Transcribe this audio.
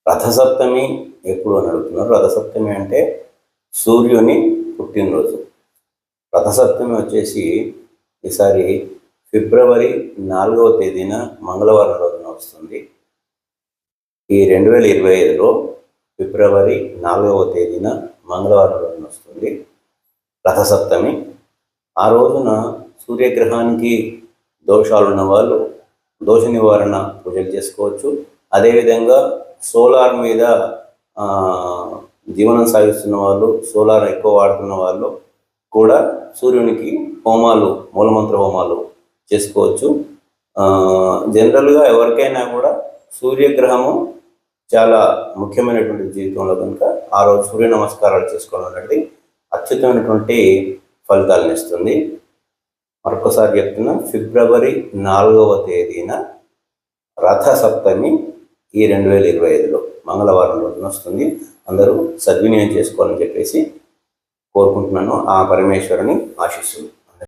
రథసప్తమి ఎప్పుడు అని అడుగుతున్నారు. రథసప్తమి అంటే సూర్యుని పుట్టినరోజు. రథసప్తమి వచ్చేసి ఈసారి ఫిబ్రవరి 4వ తేదీన మంగళవారం రోజున వస్తుంది. ఈ 2025లో ఫిబ్రవరి 4వ తేదీన మంగళవారం రోజున వస్తుంది రథసప్తమి. ఆ రోజున సూర్యగ్రహానికి దోషాలున్న వాళ్ళు దోష నివారణ పూజలు చేసుకోవచ్చు. అదేవిధంగా సోలార్ మీద జీవనం సాగిస్తున్న వాళ్ళు, సోలార్ ఎక్కువ వాడుతున్న వాళ్ళు కూడా సూర్యునికి హోమాలు, మూలమంత్ర హోమాలు చేసుకోవచ్చు. జనరల్గా ఎవరికైనా కూడా సూర్యగ్రహము చాలా ముఖ్యమైనటువంటి జీవితంలో కనుక ఆ రోజు సూర్య నమస్కారాలు చేసుకోవడం అనేది అత్యుత్తమైనటువంటి ఫలితాలను ఇస్తుంది. మరొకసారి చెప్తున్నా, ఫిబ్రవరి 4వ తేదీన రథసప్తమి ఈ 2025లో మంగళవారం రోజున వస్తుంది. అందరూ సద్వినియోగం చేసుకోవాలని చెప్పేసి కోరుకుంటున్నాను. ఆ పరమేశ్వరుని ఆశీస్సులు.